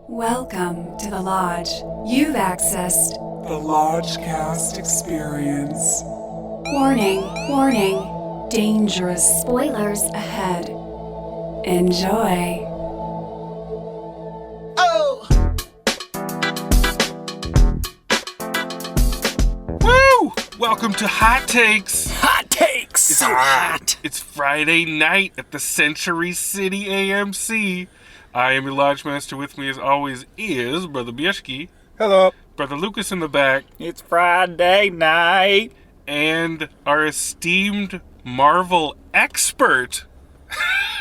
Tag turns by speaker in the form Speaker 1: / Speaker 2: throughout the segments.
Speaker 1: Welcome to the Lodge. You've accessed
Speaker 2: the Lodgecast experience.
Speaker 1: Warning, warning, dangerous spoilers ahead. Enjoy.
Speaker 2: Oh! Woo! Welcome to Hot Takes.
Speaker 3: Hot takes! So hot!
Speaker 2: It's Friday night at the Century City AMC. I am your Lodge Master. With me, as always, is Brother Bieschke.
Speaker 4: Hello.
Speaker 2: Brother Lucas in the back.
Speaker 3: It's Friday night.
Speaker 2: And our esteemed Marvel expert,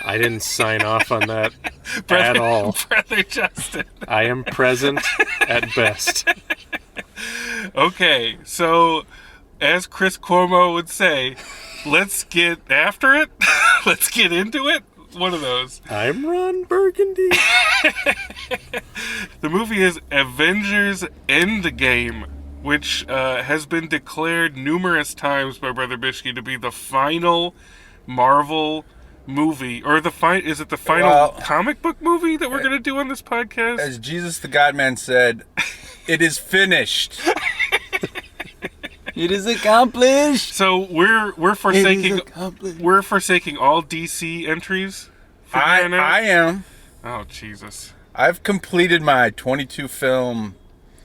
Speaker 5: I didn't sign off on that at all.
Speaker 2: Brother Justin.
Speaker 5: I am present at best.
Speaker 2: Okay, so as Chris Cuomo would say, let's get after it. Let's get into it. One of those.
Speaker 5: I'm Ron Burgundy.
Speaker 2: The movie is Avengers Endgame, which has been declared numerous times by Brother Bieschke to be the final Marvel movie, or is it the final comic book movie that we're going to do on this podcast?
Speaker 4: As Jesus the God-Man said, it is finished.
Speaker 3: It is accomplished.
Speaker 2: So we're forsaking all DC entries.
Speaker 4: I am.
Speaker 2: Oh Jesus!
Speaker 4: I've completed my 22 film.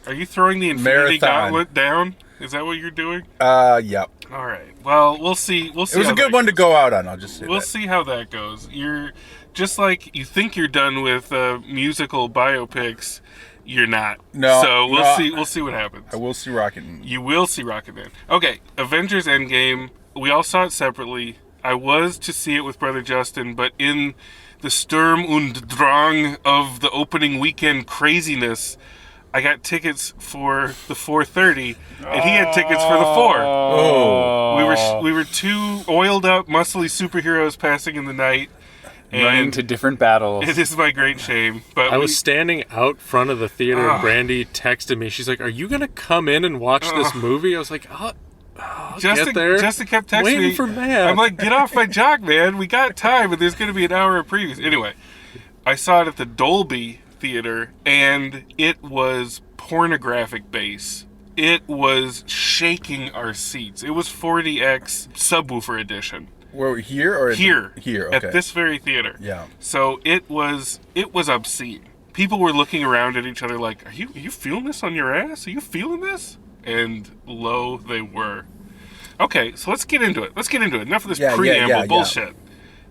Speaker 2: Are you throwing the Infinity
Speaker 4: Marathon.
Speaker 2: Gauntlet down? Is that what you're doing?
Speaker 4: Yep.
Speaker 2: All right. Well, we'll see.
Speaker 4: It was a good one to go out on. I'll just say
Speaker 2: We'll see how that goes. You're just like you think you're done with musical biopics. You're not.
Speaker 4: No.
Speaker 2: So we'll see. We'll see what happens.
Speaker 4: I will see Rocket Man.
Speaker 2: You will see Rocket Man. Okay. Avengers Endgame. We all saw it separately. I was to see it with Brother Justin, but in the Sturm und Drang of the opening weekend craziness, I got tickets for the 4:30, and he had tickets for the 4.
Speaker 4: Oh.
Speaker 2: We were two oiled up, muscly superheroes passing in the night.
Speaker 3: Running to different battles.
Speaker 2: It is my great shame. But
Speaker 5: I was standing out front of the theater and Brandy texted me. She's like, "Are you going to come in and watch this movie?" I was like, I'll get there.
Speaker 2: Justin kept texting
Speaker 5: Waiting
Speaker 2: me.
Speaker 5: for Matt.
Speaker 2: I'm like, get off my jock, man. We got time, but there's going to be an hour of previews. Anyway, I saw it at the Dolby Theater, and it was pornographic bass. It was shaking our seats. It was 40X subwoofer edition.
Speaker 4: Were we here or
Speaker 2: Here,
Speaker 4: okay.
Speaker 2: at this very theater.
Speaker 4: Yeah.
Speaker 2: So it was obscene. People were looking around at each other like, are you feeling this on your ass? Are you feeling this? And lo, they were. Okay, so let's get into it. Enough of this preamble bullshit.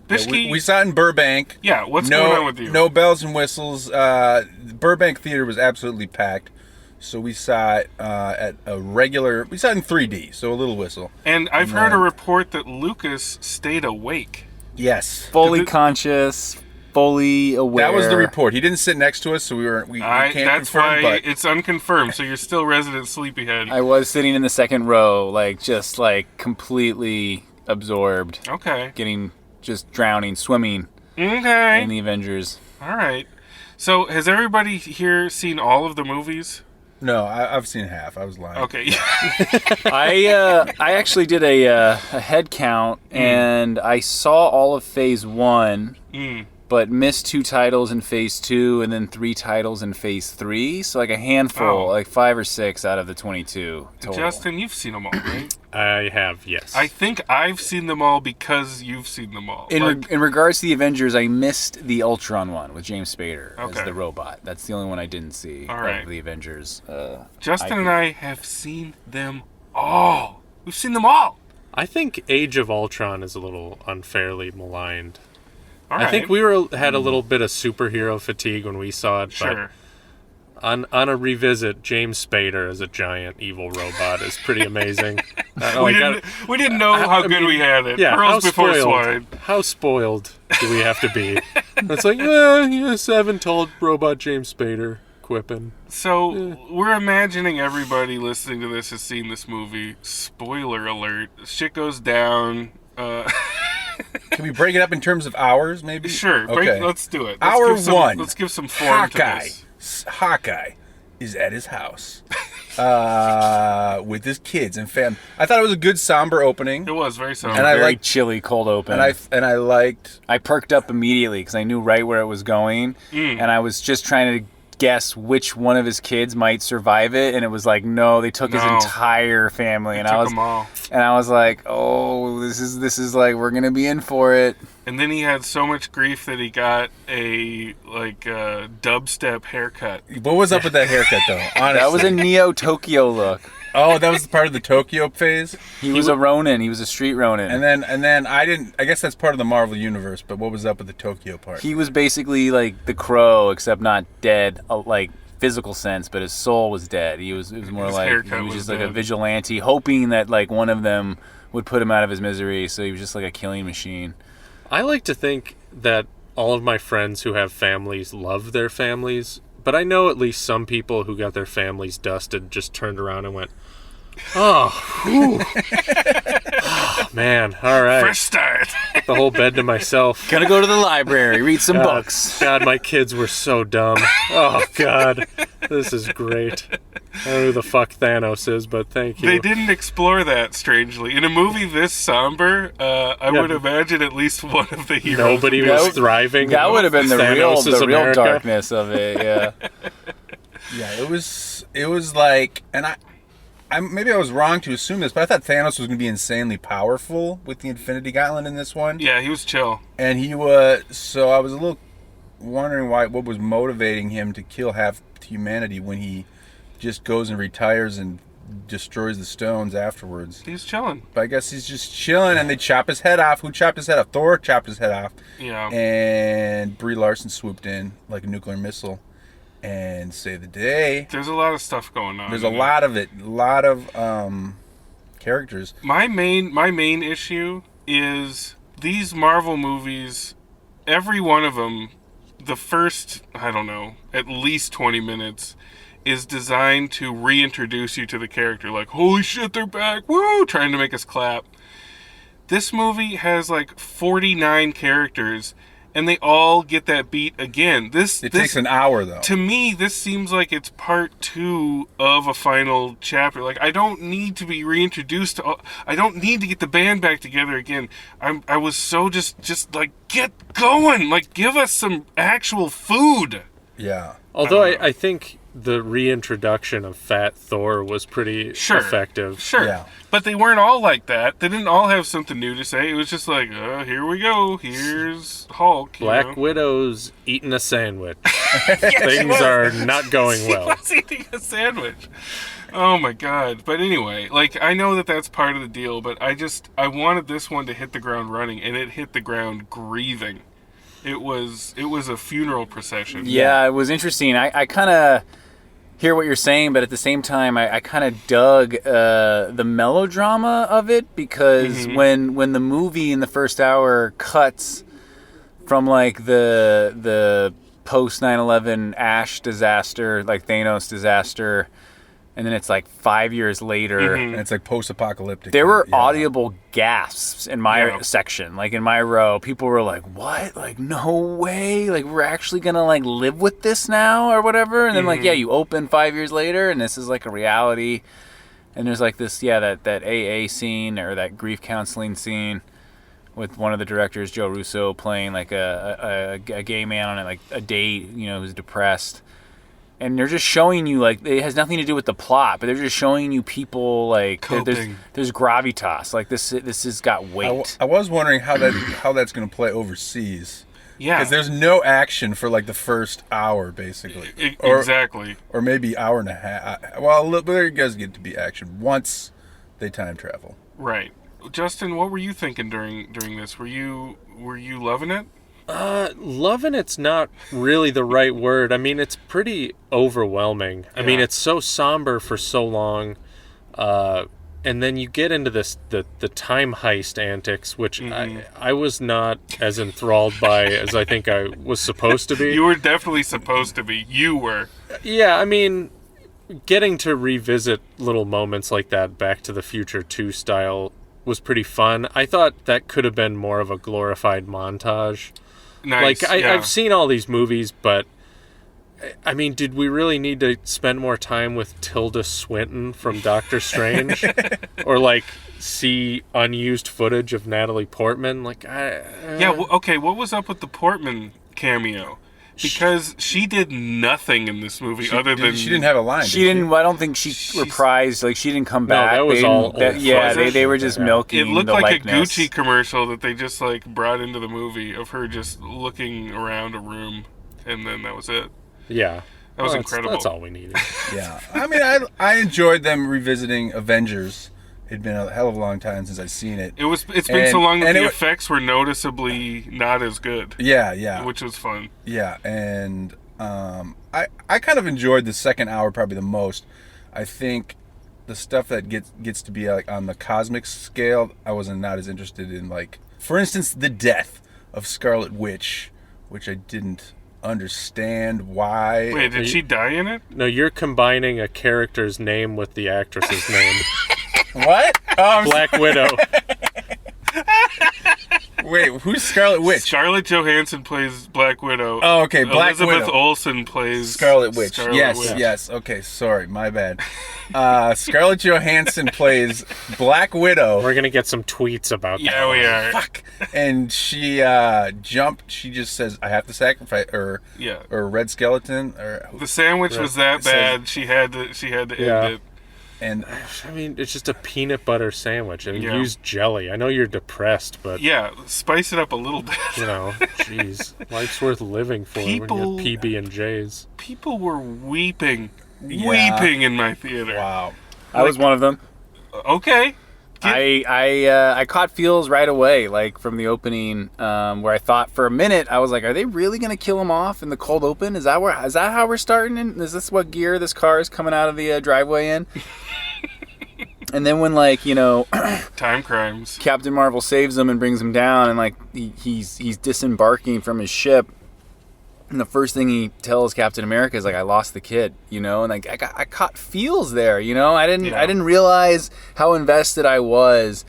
Speaker 2: Bieschke,
Speaker 4: we saw it in Burbank.
Speaker 2: Yeah, what's going on with you?
Speaker 4: No bells and whistles. Burbank Theater was absolutely packed. So we saw it we saw it in 3D, so a little whistle.
Speaker 2: And I've heard a report that Lucas stayed awake.
Speaker 4: Yes.
Speaker 3: Fully conscious, fully aware.
Speaker 4: That was the report. He didn't sit next to us, so we can't
Speaker 2: that's
Speaker 4: confirm,
Speaker 2: why
Speaker 4: but
Speaker 2: it's unconfirmed, so you're still resident sleepyhead.
Speaker 3: I was sitting in the second row, just completely absorbed.
Speaker 2: Okay.
Speaker 3: Just drowning, swimming
Speaker 2: Okay.
Speaker 3: in the Avengers.
Speaker 2: All right. So has everybody here seen all of the movies?
Speaker 4: No, I've seen half. I was lying.
Speaker 2: Okay.
Speaker 3: I actually did a head count, and I saw all of Phase 1, but missed 2 titles in Phase 2, and then 3 titles in Phase 3. So a handful, 5 or 6 out of the 22 total.
Speaker 2: Justin, you've seen them all, right?
Speaker 5: I have, yes.
Speaker 2: I think I've seen them all because you've seen them all.
Speaker 3: In regards to the Avengers, I missed the Ultron one with James Spader
Speaker 2: Okay.
Speaker 3: as the robot. That's the only one I didn't see
Speaker 2: All right.
Speaker 3: of the Avengers.
Speaker 2: Justin and I have seen them all. We've seen them all.
Speaker 5: I think Age of Ultron is a little unfairly maligned.
Speaker 2: All right.
Speaker 5: I think we had a little bit of superhero fatigue when we saw it,
Speaker 2: Sure.
Speaker 5: but on a revisit, James Spader as a giant evil robot is pretty amazing.
Speaker 2: We didn't know how good we had it.
Speaker 5: Yeah,
Speaker 2: Pearls before swine.
Speaker 5: How spoiled do we have to be? It's like, yes, Evan told robot James Spader, quipping.
Speaker 2: So we're imagining everybody listening to this has seen this movie. Spoiler alert. Shit goes down.
Speaker 4: Can we break it up in terms of hours, maybe?
Speaker 2: Sure.
Speaker 4: Okay.
Speaker 2: Let's do it.
Speaker 4: Hour 1.
Speaker 2: Let's give some form to
Speaker 4: Hawkeye.
Speaker 2: this.
Speaker 4: Hawkeye is at his house with his kids and family. I thought it was a good somber opening.
Speaker 2: It was very somber.
Speaker 4: And I
Speaker 3: Very
Speaker 4: liked
Speaker 3: chilly, cold open.
Speaker 4: and I liked.
Speaker 3: I perked up immediately because I knew right where it was going, and I was just trying to guess which one of his kids might survive it, and it was like, no, they took his entire family, and I was
Speaker 2: them all.
Speaker 3: And I was like, oh, this is like, we're gonna be in for it.
Speaker 2: And then he had so much grief that he got a dubstep haircut.
Speaker 4: What was up with that haircut, though? Honestly.
Speaker 3: That was a Neo Tokyo look.
Speaker 4: Oh, that was part of the Tokyo phase?
Speaker 3: He was a Ronin. He was a street Ronin.
Speaker 4: And then I guess that's part of the Marvel universe, but what was up with the Tokyo part?
Speaker 3: He was basically like the Crow, except not dead, like physical sense, but his soul was dead. It was more like he was just like a vigilante, hoping that like one of them would put him out of his misery. So he was just like a killing machine.
Speaker 5: I like to think that all of my friends who have families love their families, but I know at least some people who got their families dusted just turned around and went, oh, whew. Oh, man, all right.
Speaker 2: Fresh start.
Speaker 5: The whole bed to myself.
Speaker 3: Gonna go to the library, read some books.
Speaker 5: God, my kids were so dumb. Oh, God. This is great. I don't know who the fuck Thanos is, but thank you.
Speaker 2: They didn't explore that, strangely. In a movie this somber, I would imagine at least one of the heroes.
Speaker 5: Nobody was thriving.
Speaker 3: That would have been the real darkness of it, yeah.
Speaker 4: Yeah, it was like, and I maybe I was wrong to assume this, but I thought Thanos was going to be insanely powerful with the Infinity Gauntlet in this one.
Speaker 2: Yeah, he was chill.
Speaker 4: And he was, so I was a little wondering what was motivating him to kill half humanity when he just goes and retires and destroys the stones afterwards.
Speaker 2: He's chilling.
Speaker 4: But I guess he's just chilling, and they chop his head off. Who chopped his head off? Thor chopped his head off.
Speaker 2: Yeah.
Speaker 4: And Brie Larson swooped in like a nuclear missile and saved the day.
Speaker 2: There's a lot of stuff going on.
Speaker 4: There's a lot of it. A lot of characters.
Speaker 2: My main issue is these Marvel movies, every one of them, the first, I don't know, at least 20 minutes is designed to reintroduce you to the character. Like, holy shit, they're back. Woo! Trying to make us clap. This movie has like 49 characters, and they all get that beat again. It
Speaker 4: takes an hour, though.
Speaker 2: To me, this seems like it's part 2 of a final chapter. Like, I don't need to be reintroduced to... I don't need to get the band back together again. I was so just like, get going! Like, give us some actual food!
Speaker 4: Yeah.
Speaker 5: Although I think the reintroduction of Fat Thor was pretty effective.
Speaker 2: Sure.
Speaker 4: Yeah.
Speaker 2: But they weren't all like that. They didn't all have something new to say. It was just like, here we go. Here's Hulk.
Speaker 5: Black Widow's eating a sandwich. Things are not going well.
Speaker 2: She was eating a sandwich. Oh my God. But anyway, like, I know that that's part of the deal, but I wanted this one to hit the ground running, and it hit the ground grieving. It was a funeral procession.
Speaker 3: Yeah, it was interesting. I kind of hear what you're saying, but at the same time, I kind of dug the melodrama of it, because when the movie in the first hour cuts from like the post 9/11 Ash disaster, like Thanos disaster, and then it's like 5 years later.
Speaker 4: And it's like post-apocalyptic.
Speaker 3: There were audible gasps in my section, like in my row. People were like, what? Like, no way. Like, we're actually going to like live with this now or whatever. And then like, yeah, you open 5 years later and this is like a reality. And there's like this, that AA scene or that grief counseling scene with one of the directors, Joe Russo, playing like a gay man on like a date, who's depressed. And they're just showing you, like, it has nothing to do with the plot, but they're just showing you people, like, there's gravitas. Like, this has got weight.
Speaker 4: I was wondering how that's going to play overseas.
Speaker 2: Yeah.
Speaker 4: Because there's no action for, like, the first hour, basically.
Speaker 2: Exactly.
Speaker 4: Or maybe hour and a half. Well, there does get to be action once they time travel.
Speaker 2: Right. Justin, what were you thinking during this? Were you loving it?
Speaker 5: Loving it's not really the right word. I mean, it's pretty overwhelming. I mean, it's so somber for so long, and then you get into the time heist antics, which I was not as enthralled by as I think I was supposed to be.
Speaker 2: You were definitely supposed to be. You were.
Speaker 5: Yeah, I mean, getting to revisit little moments like that Back to the Future 2 style was pretty fun. I thought that could have been more of a glorified montage.
Speaker 2: Nice.
Speaker 5: Like, I've seen all these movies, but, I mean, did we really need to spend more time with Tilda Swinton from Doctor Strange? Or, like, see unused footage of Natalie Portman? Like,
Speaker 2: okay, what was up with the Portman cameo? Because she did nothing in this movie other than
Speaker 4: she didn't have a line.
Speaker 3: She didn't. I don't think she reprised. Like she didn't come back.
Speaker 5: that was all.
Speaker 3: They were just milking.
Speaker 2: It looked
Speaker 3: the
Speaker 2: like
Speaker 3: likeness.
Speaker 2: a Gucci commercial that they just like brought into the movie of her just looking around a room, and then that was it.
Speaker 5: Yeah.
Speaker 2: That was incredible.
Speaker 5: That's all we needed.
Speaker 4: Yeah. I mean, I enjoyed them revisiting Avengers. It'd been a hell of a long time since I'd seen it.
Speaker 2: It's been so long that the effects were noticeably not as good.
Speaker 4: Yeah.
Speaker 2: Which was fun.
Speaker 4: Yeah, and I kind of enjoyed the second hour probably the most. I think the stuff that gets to be like on the cosmic scale, I wasn't not as interested in. Like, for instance, the death of Scarlet Witch, which I didn't understand why.
Speaker 2: Wait, did she die in it?
Speaker 5: No, you're combining a character's name with the actress's name.
Speaker 4: What? Oh,
Speaker 5: Black Widow.
Speaker 4: Wait, who's Scarlet Witch?
Speaker 2: Scarlett Johansson plays Black Widow.
Speaker 4: Oh, okay, Black
Speaker 2: Elizabeth
Speaker 4: Widow.
Speaker 2: Olsen plays
Speaker 4: Scarlet Witch.
Speaker 2: Scarlet Witch.
Speaker 4: Yes. Okay, sorry, my bad. Scarlett Johansson plays Black Widow.
Speaker 5: We're gonna get some tweets about that.
Speaker 2: Yeah, we are.
Speaker 4: Fuck. And she jumped. She just says, "I have to sacrifice," or Red Skeleton, or
Speaker 2: the sandwich was that bad. She had to end it.
Speaker 4: And
Speaker 5: I mean, it's just a peanut butter sandwich. I mean, use jelly. I know you're depressed, but
Speaker 2: spice it up a little bit.
Speaker 5: You know, jeez, life's worth living for when you have PB&Js.
Speaker 2: People were weeping in my theater.
Speaker 4: Wow,
Speaker 3: I was one of them.
Speaker 2: Okay.
Speaker 3: I caught feels right away, like from the opening, where I thought for a minute I was like, "Are they really gonna kill him off in the cold open? Is that how we're starting? Is this what gear this car is coming out of the driveway in?" And then when
Speaker 2: time crimes,
Speaker 3: Captain Marvel saves him and brings him down, and like he's disembarking from his ship. And the first thing he tells Captain America is like, "I lost the kid," and like I caught feels there, I didn't realize how invested I was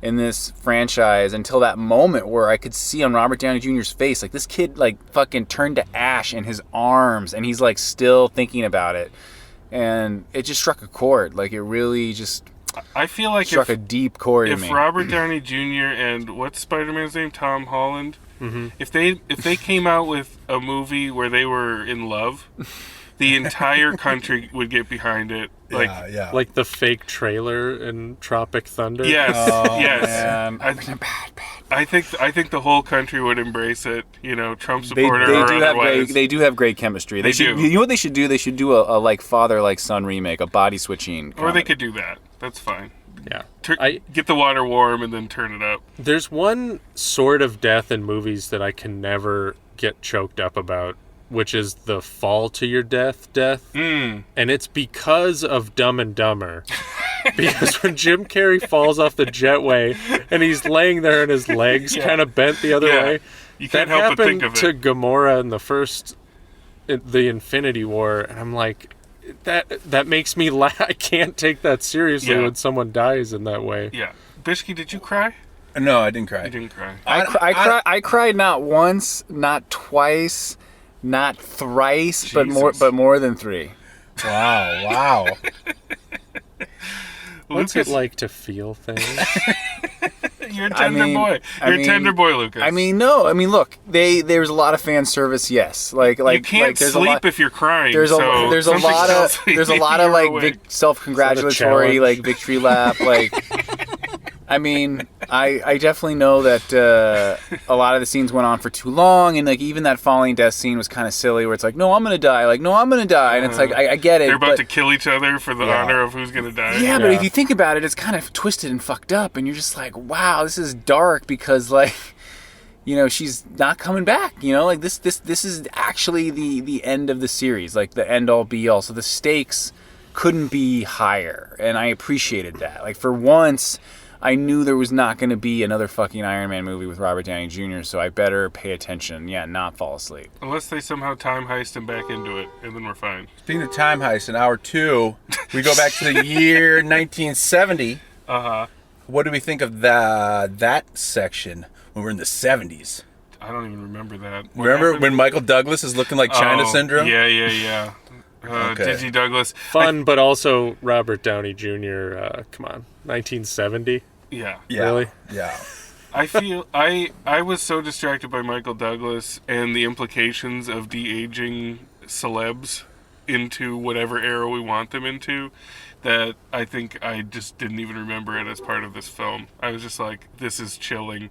Speaker 3: in this franchise until that moment where I could see on Robert Downey Jr.'s face, like this kid like fucking turned to ash in his arms, and he's like still thinking about it, and it just struck a chord. Like it really just.
Speaker 2: I feel like
Speaker 3: struck a deep chord in me.
Speaker 2: If Robert Downey Jr. and what's Spider-Man's name, Tom Holland.
Speaker 5: Mm-hmm.
Speaker 2: If they came out with a movie where they were in love, the entire country would get behind it.
Speaker 5: Like the fake trailer in Tropic Thunder.
Speaker 2: Yes, yes.
Speaker 3: Man.
Speaker 2: I think the whole country would embrace it. Trump supporter or otherwise.
Speaker 3: They do have great chemistry. They should. You know what they should do? They should do a like father like son remake, a body switching.
Speaker 2: Or they could do that. That's fine.
Speaker 5: Yeah.
Speaker 2: Get the water warm and then turn it up.
Speaker 5: There's one sort of death in movies that I can never get choked up about, which is the fall to your death. And it's because of Dumb and Dumber. Because when Jim Carrey falls off the jetway and he's laying there and his legs kind of bent the other way,
Speaker 2: you can't help but think of it.
Speaker 5: That happened to Gamora in the Infinity War, and I'm like, that makes me laugh. I can't take that seriously when someone dies in that way.
Speaker 2: Yeah. Bishki, did you cry?
Speaker 4: No, I didn't cry.
Speaker 2: You didn't cry.
Speaker 3: I cried not once, not twice, not thrice,
Speaker 2: Jesus.
Speaker 3: but more than 3.
Speaker 4: Wow.
Speaker 5: What's it like to feel things?
Speaker 2: You're a tender boy. You're a tender boy, Lucas.
Speaker 3: Look, there's a lot of fan service. Yes, like
Speaker 2: you can't sleep if you're crying.
Speaker 3: There's a lot of like self-congratulatory like victory lap. Like, I definitely know that a lot of the scenes went on for too long, and like even that falling death scene was kind of silly, where it's like, no, I'm gonna die. Like, no, I'm gonna die, and it's like I get it.
Speaker 2: They're about to kill each other for the honor of who's gonna die.
Speaker 3: Yeah, but if you think about it, it's kind of twisted and fucked up, and you're just like, wow, this is dark because like, she's not coming back. Like this is actually the end of the series, like the end all be all. So the stakes couldn't be higher, and I appreciated that. Like for once, I knew there was not going to be another fucking Iron Man movie with Robert Downey Jr., so I better pay attention. Yeah, not fall asleep.
Speaker 2: Unless they somehow time heist him back into it, and then we're fine.
Speaker 4: Speaking of time heist, in hour 2, we go back to the year 1970.
Speaker 2: Uh-huh.
Speaker 4: What do we think of that section when we're in the 70s?
Speaker 2: I don't even remember that.
Speaker 4: Remember when Michael Douglas is looking like China Syndrome?
Speaker 2: Yeah. Digi Douglas.
Speaker 5: Fun, but also Robert Downey Jr. Come on, 1970.
Speaker 2: Yeah.
Speaker 5: Really?
Speaker 4: Yeah.
Speaker 2: I feel I was so distracted by Michael Douglas and the implications of de-aging celebs into whatever era we want them into that I think I just didn't even remember it as part of this film. I was just like, this is chilling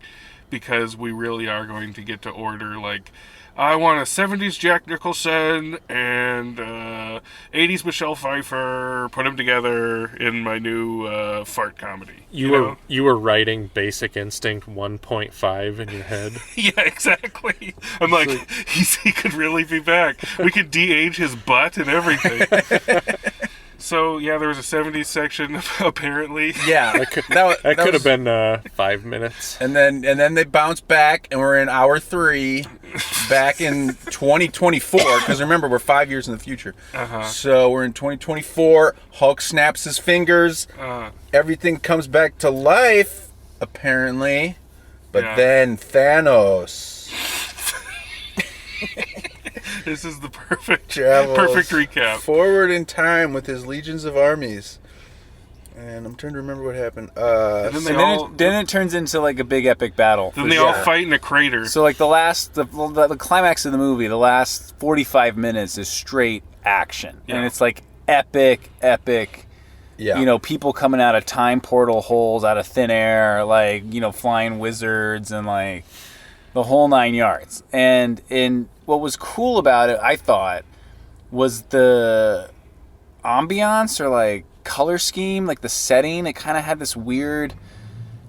Speaker 2: because we really are going to get to order, like, I want a 70s Jack Nicholson and 80s Michelle Pfeiffer, put them together in my new fart comedy.
Speaker 5: You were writing Basic Instinct 1.5 in your head.
Speaker 2: Yeah, exactly. I'm like, he could really be back. We could de-age his butt and everything. So, yeah, there was a 70s section, apparently.
Speaker 4: Yeah,
Speaker 5: That could have been 5 minutes.
Speaker 4: And then they bounce back, and we're in hour 3, back in 2024. Because remember, we're 5 years in the future. So we're in 2024. Hulk snaps his fingers. Everything comes back to life, apparently. But then Thanos
Speaker 2: This is the perfect
Speaker 4: travels
Speaker 2: recap.
Speaker 4: forward in time with his legions of armies. And I'm trying to remember what happened.
Speaker 3: Then it turns into like a big epic battle.
Speaker 2: Then they all fight in a crater.
Speaker 3: So like the climax of the movie, the last 45 minutes is straight action.
Speaker 2: Yeah.
Speaker 3: And it's like epic.
Speaker 4: Yeah.
Speaker 3: You know, people coming out of time portal holes out of thin air, like, you know, flying wizards and like the whole 9 yards. And what was cool about it, I thought, was the ambiance or like color scheme, like the setting. It kind of had this weird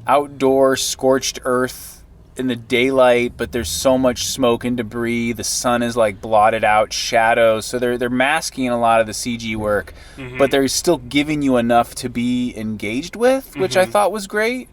Speaker 3: outdoor scorched earth in the daylight, but there's so much smoke and debris. The sun is like blotted out, shadows. So they're masking a lot of the CG work, but they're still giving you enough to be engaged with, which I thought was great.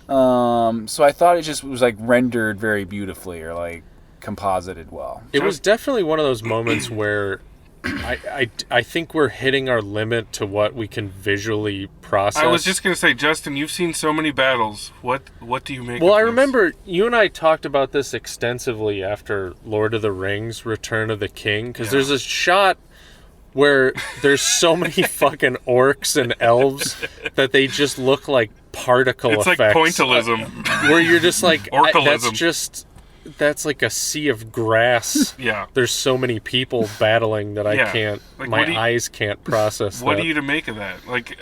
Speaker 3: So I thought it just was like rendered very beautifully, or like composited well.
Speaker 5: It was definitely one of those moments where I think we're hitting our limit to what we can visually process.
Speaker 2: I was just going to say, Justin, you've seen so many battles. What do you make of
Speaker 5: Well, I
Speaker 2: this?
Speaker 5: remember you and I talked about this extensively after Lord of the Rings, Return of the King, because there's a shot where there's so many fucking orcs and elves that they just look like particle
Speaker 2: It's
Speaker 5: effects.
Speaker 2: like pointillism.
Speaker 5: Where you're just like,
Speaker 2: Orcalism.
Speaker 5: that's like a sea of grass.
Speaker 2: Yeah.
Speaker 5: There's so many people battling that I can't,
Speaker 2: Like,
Speaker 5: my eyes can't process
Speaker 2: What
Speaker 5: that.
Speaker 2: are you to make of that? Like,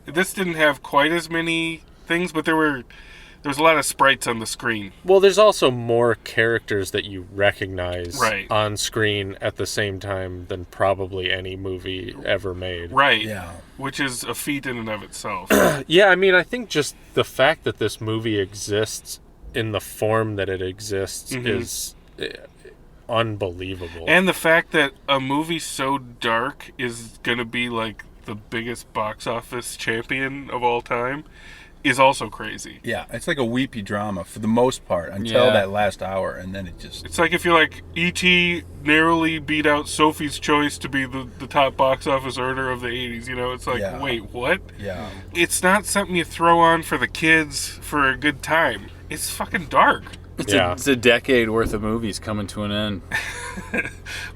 Speaker 2: this didn't have quite as many things, but there was a lot of sprites on the screen.
Speaker 5: Well, there's also more characters that you recognize
Speaker 2: Right.
Speaker 5: on screen at the same time than probably any movie ever made.
Speaker 2: Right.
Speaker 4: Yeah.
Speaker 2: Which is a feat in and of itself.
Speaker 5: Yeah, I mean, I think just the fact that this movie exists in the form that it exists is unbelievable.
Speaker 2: And the fact that a movie so dark is going to be like the biggest box office champion of all time is also crazy.
Speaker 4: Yeah, it's like a weepy drama for the most part until that last hour, and then it just...
Speaker 2: It's like if you're like, E.T. narrowly beat out Sophie's Choice to be the top box office earner of the 80s, you know? It's like, wait, what?
Speaker 4: Yeah.
Speaker 2: It's not something you throw on for the kids for a good time. It's fucking dark.
Speaker 3: It's a decade worth of movies coming to an end.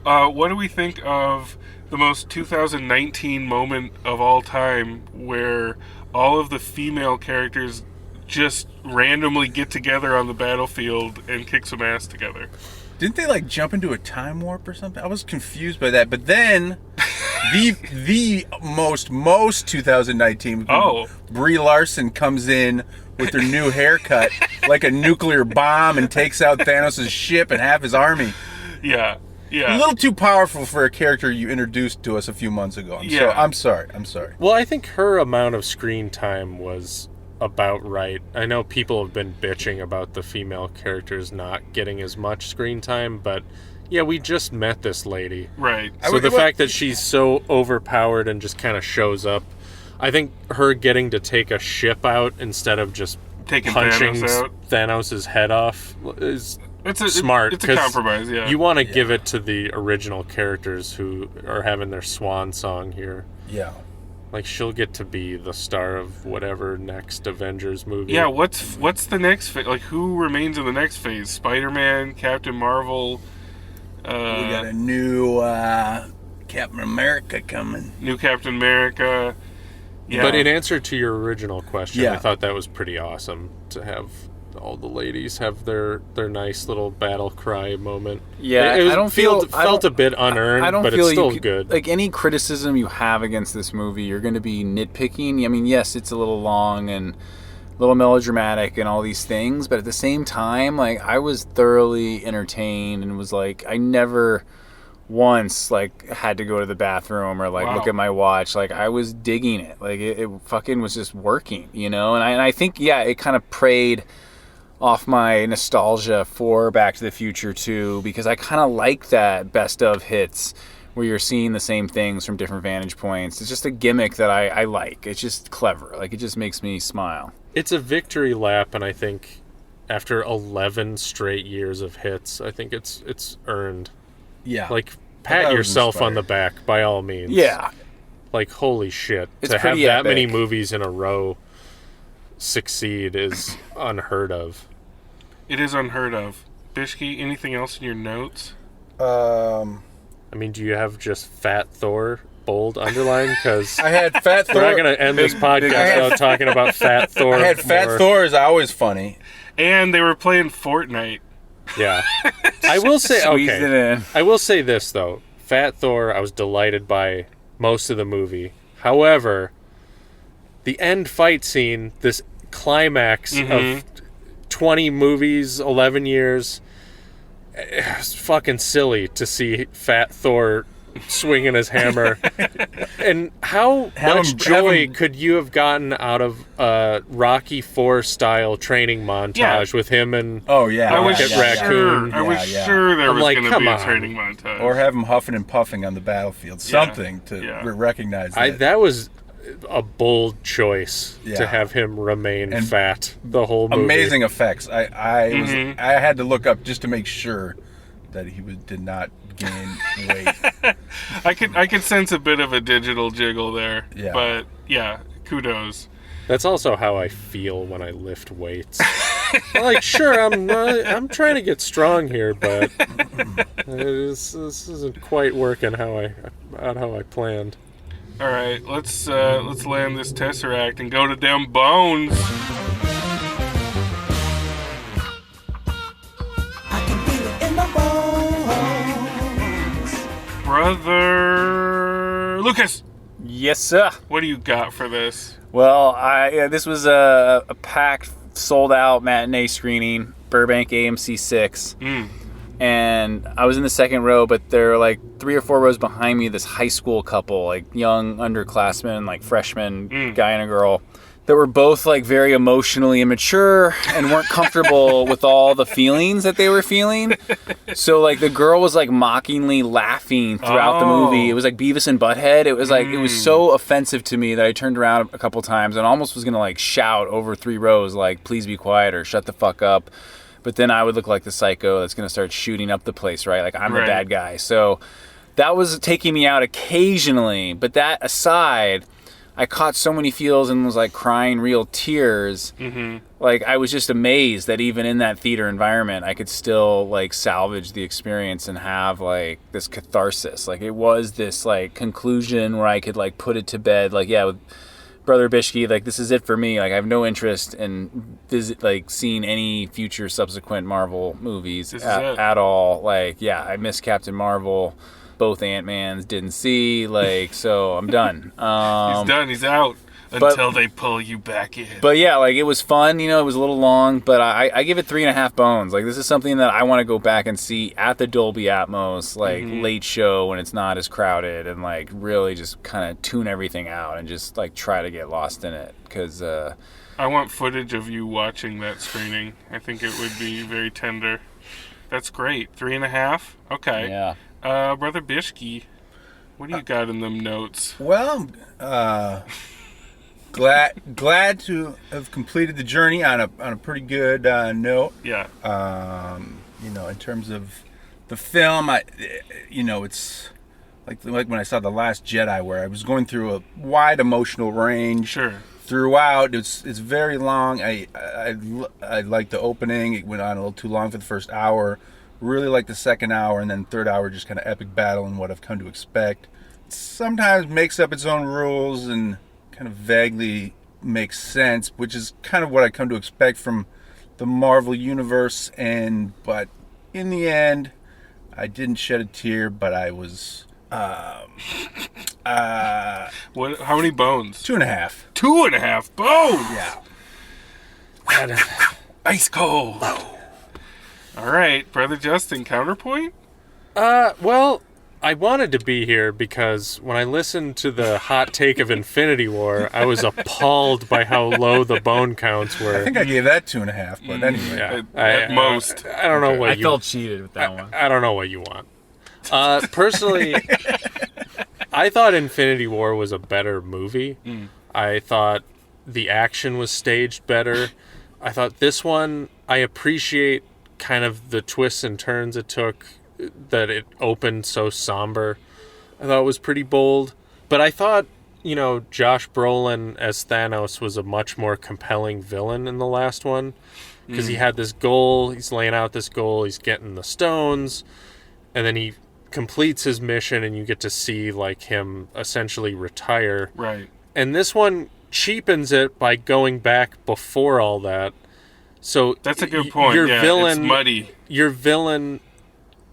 Speaker 2: What do we think of the most 2019 moment of all time where all of the female characters just randomly get together on the battlefield and kick some ass together?
Speaker 4: Didn't they like jump into a time warp or something? I was confused by that. But then the most 2019 Brie Larson comes in with her new haircut like a nuclear bomb and takes out Thanos' ship and half his army.
Speaker 2: Yeah.
Speaker 4: A little too powerful for a character you introduced to us a few months ago. I'm sorry.
Speaker 5: Well, I think her amount of screen time was about right. I know people have been bitching about the female characters not getting as much screen time, but yeah, we just met this lady.
Speaker 2: Right.
Speaker 5: So the fact that she's so overpowered and just kind of shows up, I think her getting to take a ship out instead of just
Speaker 2: taking
Speaker 5: punching
Speaker 2: Thanos out.
Speaker 5: Head off is smart.
Speaker 2: It's a compromise, yeah.
Speaker 5: You want to give it to the original characters who are having their swan song here.
Speaker 4: Yeah.
Speaker 5: Like, she'll get to be the star of whatever next Avengers movie.
Speaker 2: Yeah, what's the next phase? Like, who remains in the next phase? Spider-Man, Captain Marvel.
Speaker 4: We got a new Captain America coming.
Speaker 2: New Captain America. Yeah.
Speaker 5: But in answer to your original question, I thought that was pretty awesome to have all the ladies have their nice little battle cry moment.
Speaker 3: Yeah,
Speaker 5: it
Speaker 3: I don't feel
Speaker 5: felt a bit unearned,
Speaker 3: I don't
Speaker 5: but
Speaker 3: feel
Speaker 5: it's still
Speaker 3: you could,
Speaker 5: good.
Speaker 3: Like any criticism you have against this movie, you're going to be nitpicking. I mean, yes, it's a little long and a little melodramatic and all these things, but at the same time, like I was thoroughly entertained and was like, I never once like had to go to the bathroom or like look at my watch. Like I was digging it. Like it fucking was just working, you know. And I think it kind of preyed off my nostalgia for Back to the Future too, because I kind of like that best of hits where you're seeing the same things from different vantage points. It's just a gimmick that I like. It's just clever. Like it just makes me smile.
Speaker 5: It's a victory lap, and I think after 11 straight years of hits, I think it's earned.
Speaker 4: Yeah.
Speaker 5: Like, pat yourself on
Speaker 4: inspired.
Speaker 5: the back, by all means.
Speaker 3: Yeah.
Speaker 5: Like, holy shit.
Speaker 3: It's
Speaker 5: to have
Speaker 3: pretty
Speaker 5: that
Speaker 3: epic.
Speaker 5: many movies in a row succeed is unheard of.
Speaker 2: It is unheard of. Bishki, anything else in your notes?
Speaker 5: I mean, do you have just Fat Thor bold underline? Because
Speaker 4: I had Fat Thor.
Speaker 5: we're not going to end this podcast without talking about Fat Thor.
Speaker 4: I had Fat
Speaker 5: more.
Speaker 4: Thor is always funny.
Speaker 2: And they were playing Fortnite.
Speaker 5: Yeah. I will say,
Speaker 3: Squeezed it
Speaker 5: okay.
Speaker 3: in.
Speaker 5: I will say this, though. Fat Thor, I was delighted by most of the movie. However, the end fight scene, this climax of 20 movies, 11 years, it's fucking silly to see Fat Thor swinging his hammer. And how much joy could you have gotten out of a Rocky IV style training montage with him and
Speaker 2: I was
Speaker 5: Rocket Raccoon?
Speaker 2: I was sure there
Speaker 5: I'm
Speaker 2: was
Speaker 5: like,
Speaker 2: going to
Speaker 5: come
Speaker 2: be a
Speaker 5: on.
Speaker 2: training montage.
Speaker 4: Or have him huffing and puffing on the battlefield. Something to recognize that.
Speaker 5: That was a bold choice
Speaker 4: Yeah.
Speaker 5: to have him remain
Speaker 4: And
Speaker 5: fat the whole movie.
Speaker 4: Amazing effects. I had to look up just to make sure that he did not gain weight.
Speaker 2: I could sense a bit of a digital jiggle there.
Speaker 4: Yeah.
Speaker 2: But yeah, kudos.
Speaker 5: That's also how I feel when I lift weights. I'm like, sure, I'm trying to get strong here, but this isn't quite working how I planned.
Speaker 2: All right, let's land this Tesseract and go to them bones.
Speaker 6: I can feel it in my bones.
Speaker 2: Brother Lucas,
Speaker 3: Yes, sir.
Speaker 2: what do you got for this?
Speaker 3: Well, this was a packed, sold-out matinee screening, Burbank AMC 6. And I was in the second row, but there were like 3 or 4 rows behind me, this high school couple, like young underclassmen, like freshmen, guy and a girl, that were both like very emotionally immature and weren't comfortable with all the feelings that they were feeling. So like the girl was like mockingly laughing throughout the movie. It was like Beavis and Butthead. It was like, it was so offensive to me that I turned around a couple times and almost was going to like shout over 3 rows, like, please be quiet or shut the fuck up. But then I would look like the psycho that's going to start shooting up the place, right? Like I'm the bad guy. So that was taking me out occasionally. But that aside, I caught so many feels and was like crying real tears. Like I was just amazed that even in that theater environment, I could still like salvage the experience and have like this catharsis. Like it was this like conclusion where I could like put it to bed. Like, yeah, with Brother Bishki, like this is it for me. Like I have no interest in seeing any future subsequent Marvel movies at all. Like, yeah, I miss Captain Marvel. Both Ant-Mans didn't see. Like, so I'm done.
Speaker 2: He's done. He's out until they pull you back in.
Speaker 3: But yeah, like it was fun. You know, it was a little long, but I give it 3.5 bones. Like this is something that I want to go back and see at the Dolby Atmos, like late show when it's not as crowded, and like really just kind of tune everything out and just like try to get lost in it. Because
Speaker 2: I want footage of you watching that screening. I think it would be very tender. That's great. 3.5. Okay.
Speaker 3: yeah.
Speaker 2: Brother Bishki, what do you got in them notes?
Speaker 4: Well, glad to have completed the journey on a pretty good note.
Speaker 2: Yeah.
Speaker 4: In terms of the film, it's like when I saw The Last Jedi, where I was going through a wide emotional range.
Speaker 2: Sure.
Speaker 4: Throughout, it's very long. I like the opening. It went on a little too long for the first hour. Really like the second hour, and then third hour just kind of epic battle and what I've come to expect. It sometimes makes up its own rules and kind of vaguely makes sense, which is kind of what I come to expect from the Marvel Universe, but in the end, I didn't shed a tear, but I was
Speaker 2: What? How many bones?
Speaker 4: 2.5.
Speaker 2: 2.5 bones.
Speaker 4: Yeah.
Speaker 2: Ice cold. All right, Brother Justin, counterpoint?
Speaker 5: Well, I wanted to be here because when I listened to the hot take of Infinity War, I was appalled by how low the bone counts were.
Speaker 4: I think I gave that 2.5, but anyway.
Speaker 5: Yeah,
Speaker 2: At most.
Speaker 5: I don't know what
Speaker 3: I
Speaker 5: you.
Speaker 3: felt cheated with that one.
Speaker 5: I don't know what you want. Personally, I thought Infinity War was a better movie. I thought the action was staged better. I thought this one, I appreciate kind of the twists and turns it took, that it opened so somber. I thought it was pretty bold. But I thought, Josh Brolin as Thanos was a much more compelling villain in the last one. Because he had this goal, he's laying out this goal, he's getting the stones, and then he completes his mission and you get to see like him essentially retire.
Speaker 2: Right.
Speaker 5: And this one cheapens it by going back before all that. So
Speaker 2: That's a good point.
Speaker 5: Your
Speaker 2: Yeah,
Speaker 5: villain,
Speaker 2: it's muddy.
Speaker 5: Your villain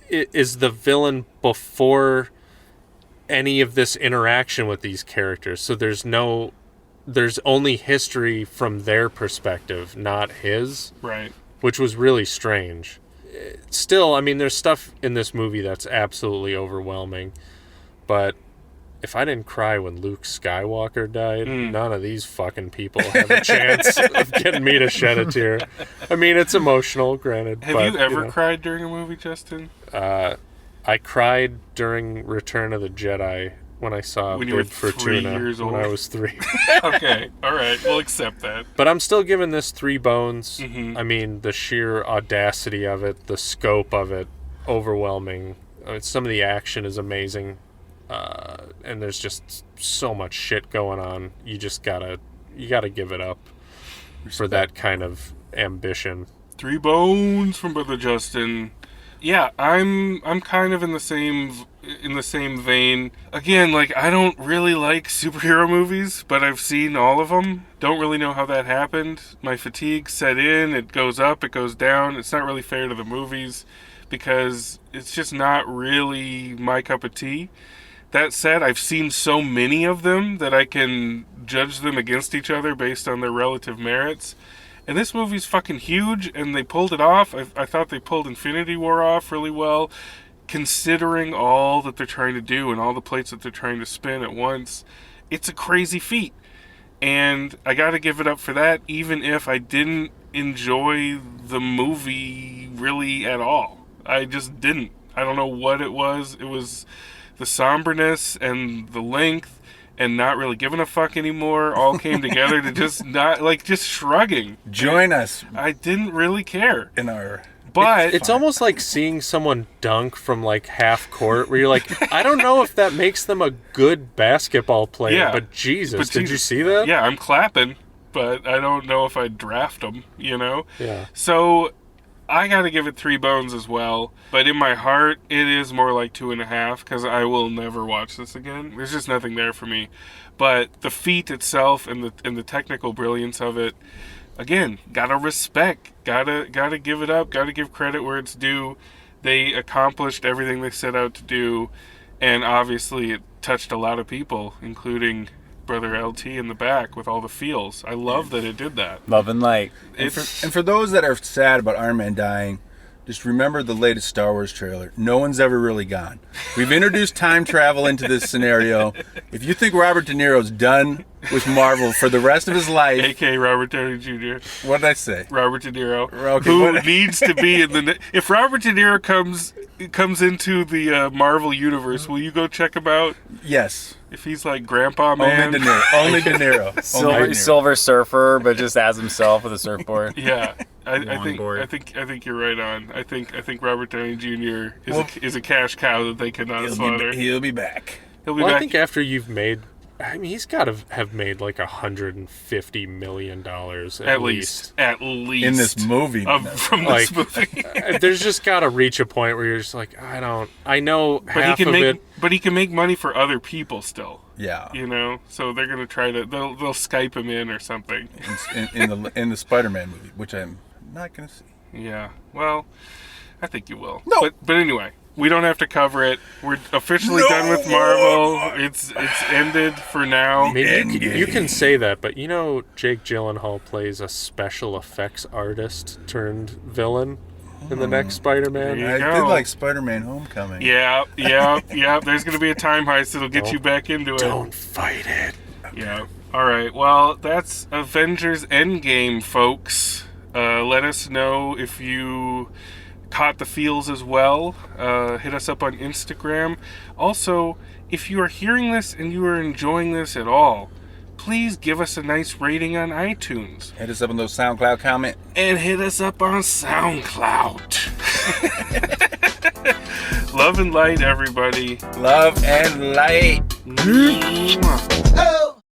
Speaker 5: is the villain before any of this interaction with these characters. So there's only history from their perspective, not his.
Speaker 2: Right.
Speaker 5: Which was really strange. Still, I mean, there's stuff in this movie that's absolutely overwhelming. But if I didn't cry when Luke Skywalker died, none of these fucking people have a chance of getting me to shed a tear. I mean, it's emotional, granted.
Speaker 2: Have you ever cried during a movie, Justin?
Speaker 5: I cried during Return of the Jedi when I saw
Speaker 2: When you were
Speaker 5: Bib
Speaker 2: 3
Speaker 5: Fortuna
Speaker 2: years old?
Speaker 5: when I was 3.
Speaker 2: Okay, all right, we'll accept that.
Speaker 5: But I'm still giving this 3 bones.
Speaker 2: Mm-hmm.
Speaker 5: I mean, the sheer audacity of it, the scope of it, overwhelming. I mean, some of the action is amazing, and there's just so much shit going on. You gotta give it up for that kind of ambition.
Speaker 2: 3 bones from Brother Justin. Yeah, I'm kind of in the same vein. Again, like, I don't really like superhero movies, but I've seen all of them. Don't really know how that happened. My fatigue set in. It goes up, it goes down. It's not really fair to the movies because it's just not really my cup of tea. That said, I've seen so many of them that I can judge them against each other based on their relative merits. And this movie's fucking huge, and they pulled it off. I thought they pulled Infinity War off really well, considering all that they're trying to do and all the plates that they're trying to spin at once. It's a crazy feat. And I gotta give it up for that, even if I didn't enjoy the movie really at all. I just didn't. I don't know what it was. It was the somberness and the length and not really giving a fuck anymore all came together to just shrugging.
Speaker 4: Join us
Speaker 2: I didn't really care.
Speaker 4: in our...
Speaker 2: But
Speaker 5: It's almost like seeing someone dunk from like half court where you're like, I don't know if that makes them a good basketball player,
Speaker 2: Yeah.
Speaker 5: but Jesus,
Speaker 2: But
Speaker 5: did you
Speaker 2: Jesus-
Speaker 5: see that?
Speaker 2: yeah, I'm clapping, but I don't know if I'd draft them,
Speaker 5: Yeah.
Speaker 2: So I gotta give it 3 bones as well. But in my heart, it is more like 2.5 because I will never watch this again. There's just nothing there for me. But the feat itself and the technical brilliance of it, again, gotta respect, gotta give it up, gotta give credit where it's due. They accomplished everything they set out to do, and obviously it touched a lot of people, including Brother LT in the back with all the feels. I love that it did that.
Speaker 3: Love and light.
Speaker 4: And for those that are sad about Iron Man dying, just remember the latest Star Wars trailer. No one's ever really gone. We've introduced time travel into this scenario. If you think Robert De Niro's done with Marvel for the rest of his life...
Speaker 2: A.K.A. Robert Downey Jr.
Speaker 4: What did I say?
Speaker 2: Robert De Niro,
Speaker 4: Okay,
Speaker 2: who
Speaker 4: what-
Speaker 2: needs to be in the... If Robert De Niro comes into the Marvel universe, will you go check him out?
Speaker 4: Yes.
Speaker 2: If he's like Grandpa Man?
Speaker 4: Only De Niro. Only De Niro. Only De Niro.
Speaker 3: Silver Surfer, but just as himself with a surfboard.
Speaker 2: Yeah, I think
Speaker 3: Longboard.
Speaker 2: I think you're right on. I think Robert Downey Jr. is a cash cow that they cannot slaughter.
Speaker 4: He'll be back.
Speaker 2: He'll be
Speaker 5: Well,
Speaker 2: back.
Speaker 5: I think after you've made, I mean, he's got to have made like $150 million
Speaker 2: at least
Speaker 4: In this movie.
Speaker 2: from
Speaker 5: Like,
Speaker 2: this movie.
Speaker 5: there's just got to reach a point where you're just like, I know
Speaker 2: But he
Speaker 5: half
Speaker 2: can
Speaker 5: of
Speaker 2: make
Speaker 5: it.
Speaker 2: but he can make money for other people still.
Speaker 4: Yeah.
Speaker 2: You know, so they're gonna try to they'll Skype him in or something.
Speaker 4: In the Spider-Man movie, which I'm not gonna see.
Speaker 2: Yeah. Well, I think you will.
Speaker 4: No.
Speaker 2: But anyway, we don't have to cover it. We're officially
Speaker 4: No.
Speaker 2: done with Marvel. It's ended for now.
Speaker 5: Maybe you can say that, but you know Jake Gyllenhaal plays a special effects artist turned villain in the next Spider-Man.
Speaker 2: There
Speaker 4: I
Speaker 2: you
Speaker 4: did
Speaker 2: go.
Speaker 4: like Spider-Man: Homecoming.
Speaker 2: Yeah. There's going to be a time heist that'll get you back into it.
Speaker 5: Don't fight it.
Speaker 2: Yeah. All right. Well, that's Avengers Endgame, folks. Let us know if you caught the feels as well. Hit us up on Instagram. Also, if you are hearing this and you are enjoying this at all, please give us a nice rating on iTunes.
Speaker 4: Hit us up on those SoundCloud comment.
Speaker 2: And hit us up on SoundCloud. Love and light, everybody.
Speaker 4: Love and light.
Speaker 2: Mwah.
Speaker 6: Oh!